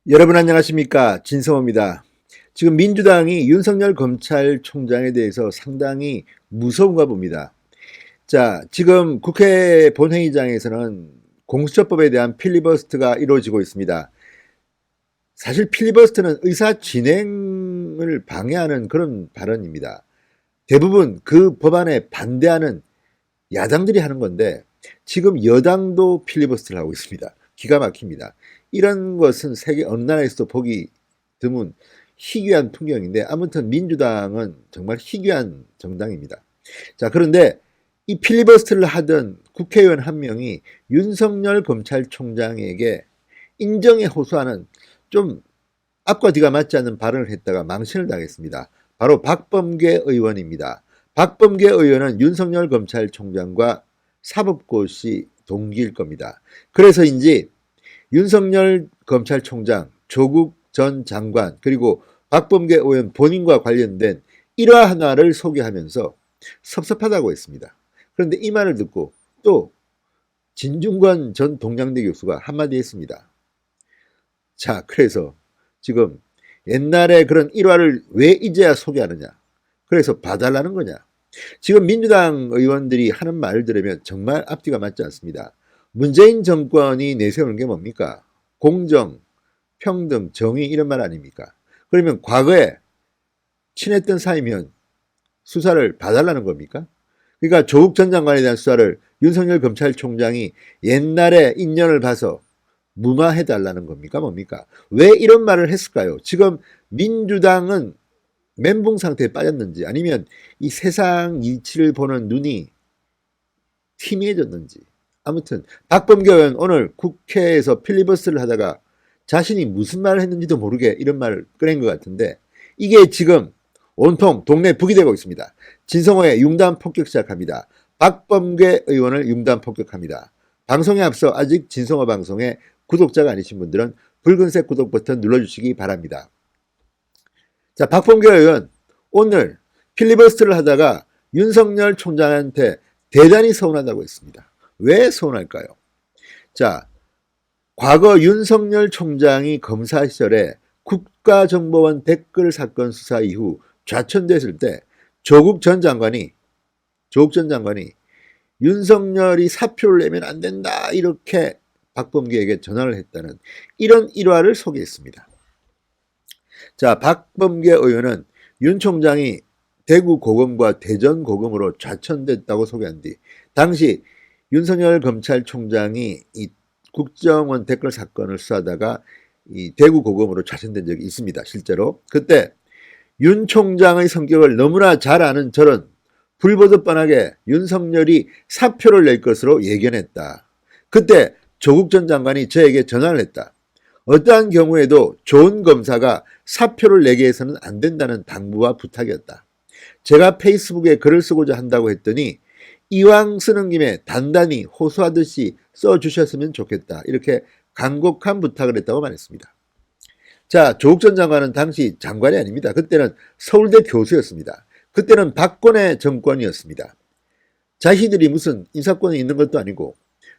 여러분 안녕하십니까? 진성호입니다. 지금 민주당이 윤석열 검찰총장에 대해서 상당히 무서운가 봅니다. 자, 지금 국회 본회의장에서는 공수처법에 대한 필리버스터가 이루어지고 있습니다. 사실 필리버스터는 의사 진행을 방해하는 그런 발언입니다. 대부분 그 법안에 반대하는 야당들이 하는 건데 지금 여당도 필리버스터를 하고 있습니다. 기가 막힙니다. 이런 것은 세계 어느 나라에서도 보기 드문 희귀한 풍경인데 아무튼 민주당은 정말 희귀한 정당입니다. 자, 그런데 이 필리버스터를 하던 국회의원 한 명이 윤석열 검찰총장에게 인정에 호소하는 좀 앞과 뒤가 맞지 않는 발언을 했다가 망신을 당했습니다. 바로 박범계 의원입니다. 박범계 의원은 윤석열 검찰총장과 사법고시 동기일 겁니다. 그래서인지 윤석열 검찰총장, 조국 전 장관 그리고 박범계 의원 본인과 관련된 일화 하나를 소개하면서 섭섭하다고 했습니다. 그런데 이 말을 듣고 또 진중권 전 동양대 교수가 한마디 했습니다. 자, 그래서 지금 옛날에 그런 일화를 왜 이제야 소개하느냐? 그래서 봐달라는 거냐? 지금 민주당 의원들이 하는 말을 들으면 정말 앞뒤가 맞지 않습니다. 문재인 정권이 내세우는 게 뭡니까? 공정, 평등, 정의 이런 말 아닙니까? 그러면 과거에 친했던 사이면 수사를 봐달라는 겁니까? 그러니까 조국 전 장관에 대한 수사를 윤석열 검찰총장이 옛날에 인연을 봐서 무마해달라는 겁니까? 뭡니까? 왜 이런 말을 했을까요? 지금 민주당은 멘붕 상태에 빠졌는지 아니면 이 세상 이치를 보는 눈이 희미해졌는지 아무튼 박범계 의원 오늘 국회에서 필리버스터를 하다가 자신이 무슨 말을 했는지도 모르게 이런 말을 꺼낸 것 같은데 이게 지금 온통 동네 북이 되고 있습니다. 진성호의 융단 폭격 시작합니다. 박범계 의원을 융단 폭격합니다. 방송에 앞서 아직 진성호 방송에 구독자가 아니신 분들은 붉은색 구독 버튼 눌러주시기 바랍니다. 자, 박범계 의원 오늘 필리버스터를 하다가 윤석열 총장한테 대단히 서운하다고 했습니다. 왜 서운할까요? 자, 과거 윤석열 총장이 검사 시절에 국가정보원 댓글 사건 수사 이후 좌천됐을 때 조국 전 장관이 윤석열이 사표를 내면 안 된다 이렇게 박범계에게 전화를 했다는 이런 일화를 소개했습니다. 자, 박범계 의원은 윤 총장이 대구 고검과 대전 고검으로 좌천됐다고 소개한 뒤 당시 윤석열 검찰총장이 이 국정원 댓글 사건을 수사하다가 이 대구 고검으로 좌천된 적이 있습니다. 실제로 그때 윤 총장의 성격을 너무나 잘 아는 저는 불보듯 뻔하게 윤석열이 사표를 낼 것으로 예견했다. 그때 조국 전 장관이 저에게 전화를 했다. 어떠한 경우에도 좋은 검사가 사표를 내게 해서는 안 된다는 당부와 부탁이었다. 제가 페이스북에 글을 쓰고자 한다고 했더니 이왕 쓰는 김에 단단히 호소하듯이 써주셨으면 좋겠다. 이렇게 간곡한 부탁을 했다고 말했습니다. 자, 조국 전 장관은 당시 장관이 아닙니다. 그때는 서울대 교수였습니다. 그때는 박근혜 정권이었습니다. 자신들이 무슨 인사권이 있는 것도 아니고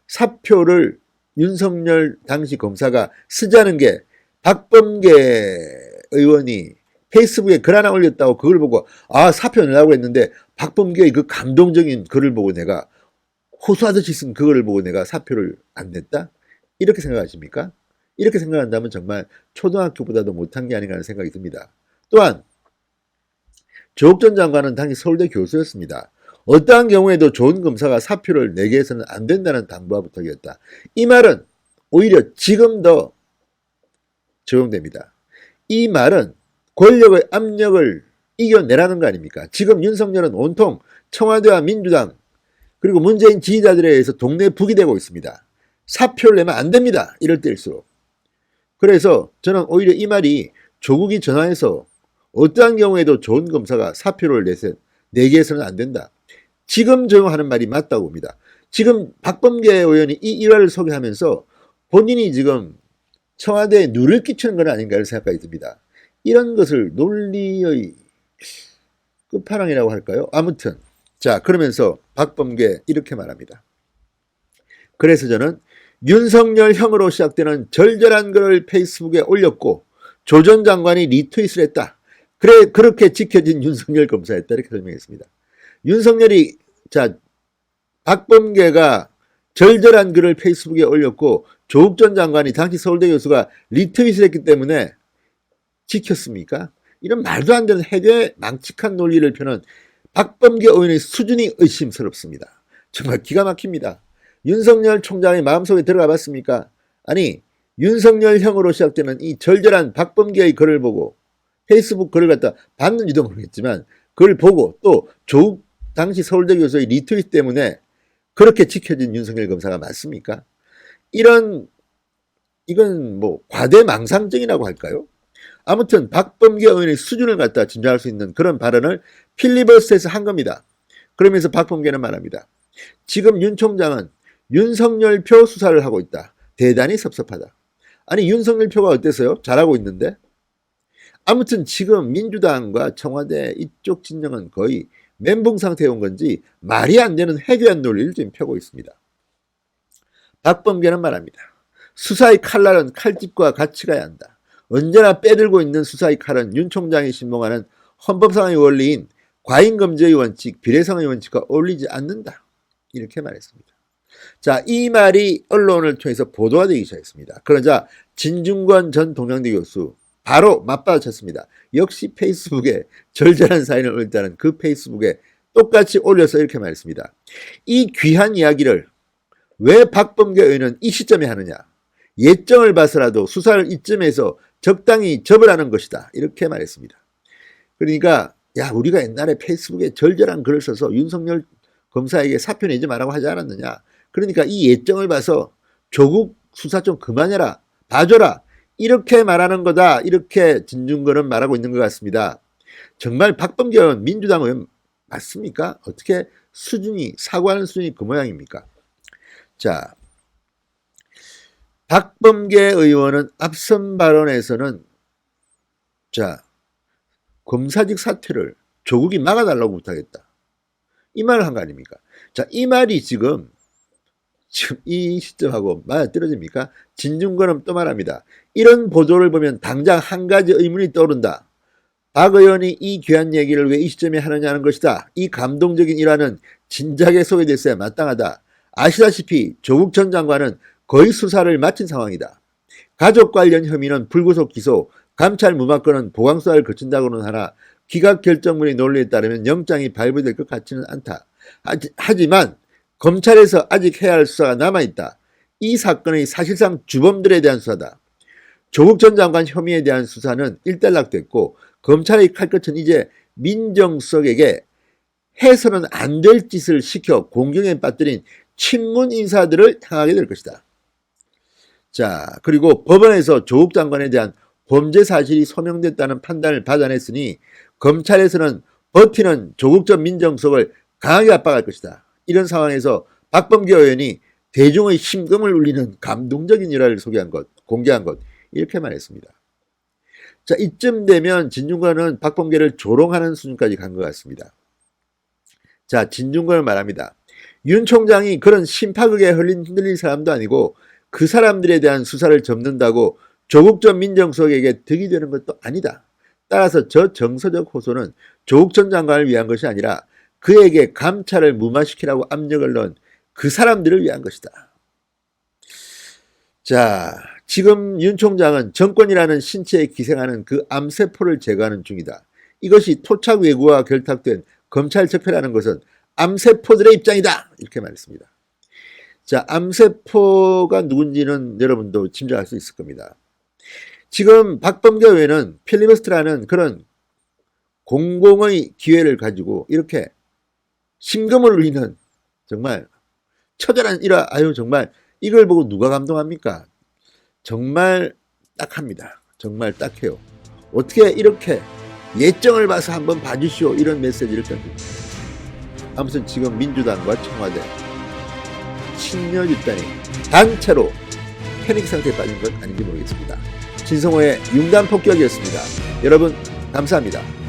사표를 윤석열 당시 검사가 쓰자는 게 박범계 의원이 페이스북에 글 하나 올렸다고 그걸 보고 사표 내라고 했는데 박범계의 그 감동적인 글을 보고 내가 호소하듯이 쓴 그거를 보고 내가 사표를 안 냈다? 이렇게 생각하십니까? 이렇게 생각한다면 정말 초등학교보다도 못한 게 아닌가 하는 생각이 듭니다. 또한 조국 전 장관은 당시 서울대 교수였습니다. 어떠한 경우에도 좋은 검사가 사표를 내게 해서는 안 된다는 당부와 부탁이었다. 이 말은 오히려 지금 더 적용됩니다. 이 말은 권력의 압력을 이겨내라는 거 아닙니까? 지금 윤석열은 온통 청와대와 민주당 그리고 문재인 지지자들에 의해서 동네 북이 되고 있습니다. 사표를 내면 안 됩니다. 이럴 때일수록. 그래서 저는 오히려 이 말이 조국이 전화해서 어떠한 경우에도 좋은 검사가 사표를 내게 해서는 안 된다. 지금 적용하는 말이 맞다고 봅니다. 지금 박범계 의원이 이 일화를 소개하면서 본인이 지금 청와대에 누를 끼치는 건 아닌가 이런 생각이 듭니다. 이런 것을 논리의 끝판왕이라고 할까요? 아무튼 자, 그러면서 박범계 이렇게 말합니다. 그래서 저는 윤석열형으로 시작되는 절절한 글을 페이스북에 올렸고 조 전 장관이 리트윗을 했다. 그래 그렇게 지켜진 윤석열 검사였다 이렇게 설명했습니다. 윤석열이 박범계가 절절한 글을 페이스북에 올렸고 조국 전 장관이 당시 서울대 교수가 리트윗을 했기 때문에 지켰습니까? 이런 말도 안 되는 해괴 망측한 논리를 펴는 박범계 의원의 수준이 의심스럽습니다. 정말 기가 막힙니다. 윤석열 총장의 마음속에 들어가 봤습니까? 아니 윤석열형으로 시작되는 이 절절한 박범계의 글을 보고 페이스북 글을 갖다 봤는지도 모르겠지만 그걸 보고 또 조국 당시 서울대 교수의 리트윗 때문에 그렇게 지켜진 윤석열 검사가 맞습니까? 이건 뭐 과대망상증이라고 할까요? 아무튼 박범계 의원의 수준을 갖다 짐작할 수 있는 그런 발언을 필리버스터에서 한 겁니다. 그러면서 박범계는 말합니다. 지금 윤 총장은 윤석열표 수사를 하고 있다. 대단히 섭섭하다. 아니 윤석열표가 어때서요? 잘하고 있는데? 아무튼 지금 민주당과 청와대 이쪽 진영은 거의 멘붕 상태에 온 건지 말이 안 되는 해괴한 논리를 지금 펴고 있습니다. 박범계는 말합니다. 수사의 칼날은 칼집과 같이 가야 한다. 언제나 빼들고 있는 수사의 칼은 윤 총장이 신봉하는 헌법상의 원리인 과잉검증의 원칙, 비례성의 원칙과 어울리지 않는다. 이렇게 말했습니다. 자, 이 말이 언론을 통해서 보도가 되기 시작했습니다. 그러자 진중권 전 동양대 교수 바로 맞받아쳤습니다. 역시 페이스북에 절절한 사인을 올렸다는 그 페이스북에 똑같이 올려서 이렇게 말했습니다. 이 귀한 이야기를 왜 박범계 의원은 이 시점에 하느냐. 예정을 봐서라도 수사를 이쯤에서 적당히 접으라는 것이다. 이렇게 말했습니다. 그러니까 우리가 옛날에 페이스북에 절절한 글을 써서 윤석열 검사에게 사표 내지 말라고 하지 않았느냐. 그러니까 이 예정을 봐서 조국 수사 좀 그만해라. 봐줘라. 이렇게 말하는 거다. 이렇게 진중권은 말하고 있는 것 같습니다. 정말 박범계 의원 민주당 의원 맞습니까? 어떻게 사고하는 수준이 그 모양입니까? 자, 박범계 의원은 앞선 발언에서는 검사직 사퇴를 조국이 막아달라고 부탁했다. 이 말을 한 거 아닙니까? 자, 이 말이 지금 이 시점하고 맞아떨어집니까? 진중권은 또 말합니다. 이런 보도를 보면 당장 한 가지 의문이 떠오른다. 박 의원이 이 귀한 얘기를 왜 이 시점에 하느냐는 것이다. 이 감동적인 일화는 진작에 소개됐어야 마땅하다. 아시다시피 조국 전 장관은 거의 수사를 마친 상황이다. 가족 관련 혐의는 불구속 기소, 감찰 무마권은 보강 수사를 거친다고는 하나 기각 결정문의 논리에 따르면 영장이 발부될 것 같지는 않다. 하지만 검찰에서 아직 해야 할 수사가 남아있다. 이 사건의 사실상 주범들에 대한 수사다. 조국 전 장관 혐의에 대한 수사는 일단락됐고 검찰의 칼끝은 이제 민정수석에게 해서는 안 될 짓을 시켜 공경에 빠뜨린 친문 인사들을 향하게 될 것이다. 자, 그리고 법원에서 조국 장관에 대한 범죄 사실이 소명됐다는 판단을 받아냈으니 검찰에서는 버티는 조국 전 민정수석을 강하게 압박할 것이다. 이런 상황에서 박범계 의원이 대중의 심금을 울리는 감동적인 일화를 공개한 것 이렇게 말했습니다. 자, 이쯤 되면 진중권은 박범계를 조롱하는 수준까지 간 것 같습니다. 자, 진중권은 말합니다. 윤 총장이 그런 심파극에 흔들릴 사람도 아니고 그 사람들에 대한 수사를 접는다고 조국 전 민정수석에게 득이 되는 것도 아니다. 따라서 저 정서적 호소는 조국 전 장관을 위한 것이 아니라 그에게 감찰을 무마시키라고 압력을 넣은 그 사람들을 위한 것이다. 자, 지금 윤 총장은 정권이라는 신체에 기생하는 그 암세포를 제거하는 중이다. 이것이 토착 외구와 결탁된 검찰 적폐라는 것은 암세포들의 입장이다. 이렇게 말했습니다. 자, 암세포가 누군지는 여러분도 짐작할 수 있을 겁니다. 지금 박범계 의원은 필리버스터라는 그런 공공의 기회를 가지고 이렇게 심금을 울리는 정말 처절한 일화, 정말 이걸 보고 누가 감동합니까? 정말 딱합니다. 정말 딱해요. 어떻게 이렇게 예정을 봐서 한번 봐주시오 이런 메시지를 던집니다. 아무튼 지금 민주당과 청와대 친여 집단이 단체로 패닉 상태에 빠진 건 아닌지 모르겠습니다. 진성호의 융단 폭격이었습니다. 여러분 감사합니다.